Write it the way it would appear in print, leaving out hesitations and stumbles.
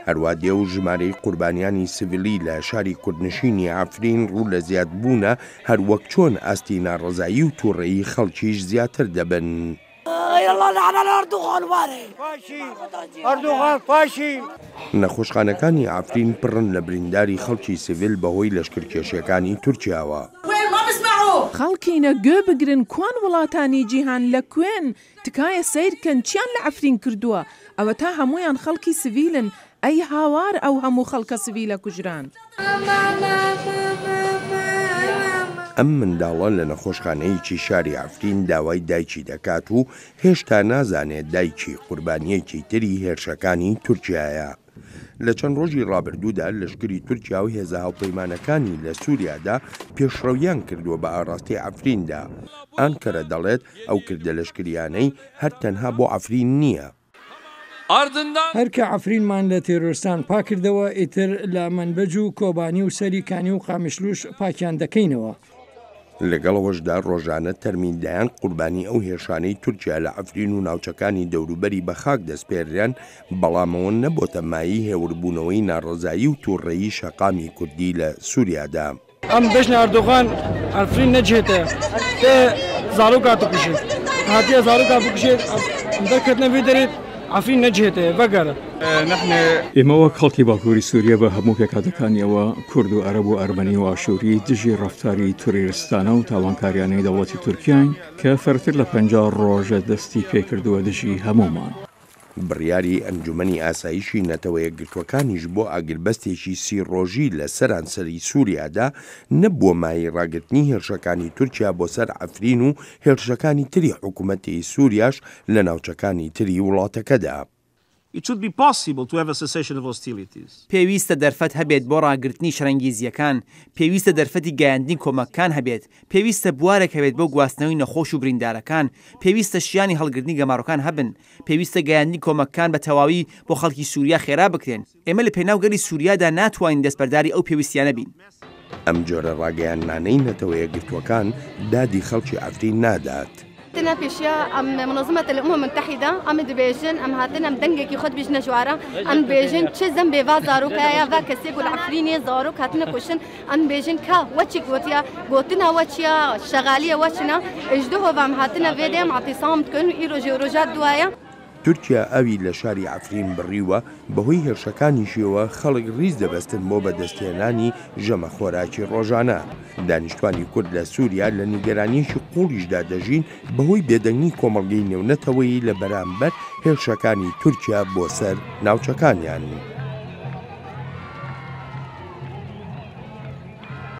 هەروە دێ و ژمارەی قوربانیانی سڤیلی لە شاری کوردنشینی عەفرین ڕوو لە زیادبوونە هەروەک چۆن ئاستی ناڕەزایی و تووڕەیی خەڵکیش زیاتر دەبن. نەخۆشخانەکانی عەفرین پڕن لە برینداری خەڵکی سڤیل بەهۆی لەشکرکێشیەکانی تورکیاوە. خەڵکینە گوێ بگرن کوان وڵاتانی جیهان لە کوێن تکایە سیرکەن چیان لە عەفرین کردووە ئەوە تا هەمویان خەڵکی سڤیلن ئەی هاوار ئەو هەموو خەڵکە سڤیلە کوژران. ئەم منداڵە لە نەخۆشخانەیەکی شاری عەفرین داوای دایکی دەکات و هێشتا نازانێت دایکی قوربانیەکی تری هێرشەکانی تورکیایە. لە چەند ڕۆژی ڕابردوودا لەشکری تورکیا و هێزە هاوپەیمانەکانی لە سووریادا پێشڕەویان کردووە بە ئاڕاستی عەفریندا. ئانکەرە دەڵێت ئەو کردە لەشکریانەی هەر تەنها بۆ عەفرین نییە. هەرکە عەفرینمان لە تێرۆریستان پاکردەوە ئیتر لە منبەج و کۆبانی و سەری کانی و قامیشلوش پاکیان دەکەینەوە. لەگەڵەوەشدا ڕۆژانە تەرمیندایان قوربانی ئەو هێرشانەی تورکیا لە عەفرین و ناوچەکانی دەوروبەری بە خاک دەستپێریان بەڵامەوە نەبۆتە مایی هێوربوونەوەی ناڕەزایی و تووڕەیی شەقامی کوردی لە سووریادا. ئەم بەشنی ئەردۆغان عەفرین نەجێتە تێ زاروکات بکوژێت هاتیە زاروکات بکوژێت دەکردنەوێ دەرێت عەفرین نەجێتە بەگەرە. ئێمە وەک خەڵکی باکووری سووریا بە هەموو پێکاتەکانیەوە کورد و عەرەب و ئەرمەنی و ئاشووری دژی ڕەفتاری تووریستانە و تاوانکاریانەی دەوڵەتی تورکیاین کە فەرتر لە 50 ڕۆژە دەستی پێکردووە دژی هەمومان. بڕیاری ئەنجومەنی ئاسایشی نەتەوە یەکگرتوەکانیش بۆ ئاگربەستێکی 30 ڕۆژی لە سەرانسەری سووریادا نەبووە مای ڕاگررتنی هێرشەکانی تورکیا بۆ سەر عەفرین و هێرشەکانی تری حکوومەتی سووریاش لە ناوچەکانی تری وڵاتەکەدا. پێویستە دەرفەت هەبێت بۆ ڕاگررتنی شەرەنگیزیەکان، پێویستە دەرفەتی گەیاندنی کۆمەکان هەبێت، پێویستە بوارێک هەبێت بۆ گواستنەوەی نەخۆش و بریندارەکان، پێویستە شیانی هەڵگرتنی گەماڕەکان هەبن، پێویستە گەیاندنی کۆمەکان بە تەواوی بۆ خەڵکی سووریا خێرا بکرێن. ئێمە لە پێناوگەری سووریادا ناتوانین دەستبەرداری ئەو پێویستیانە بین. ئەم جۆرە ڕاگەیاندنانەی نەتەوە یەکگرتوەکان دادی خەڵکی عەفرین نادات. هاتنا بيشيا أم منظمة الأمم المتحدة أم دبيجن أم هاتنا مدنجك يخد بيجنا جوارا أم بيجن تشزم بيفا زاروك يا فا كسيب والعفريني زاروك هاتنا كوشن أم بيجن كا واتشي قوتيا قوتنا واتشيا شغالية واتشنا اجدوه فام هاتنا فيديم اعتصام تكون إيروجي وروجات دوايا. تورکیا ئەوی لە شاری عەفرین بڕیوە بەهۆی هێرشەکانیشیەوە خەڵک ڕیز دەبەستن بۆ بەدەستهێنانی ژەمە خۆراکی ڕۆژانە. دانیشتوانی کورد لە سووریا لە نیگەرانیەکی قوڵیشدا دەژین بەهۆی بێدەنگی کۆمەڵگەی نێونەتەوەیی لە بەرامبەر هێرشەکانی تورکیا بۆ سەر ناوچەکانیان.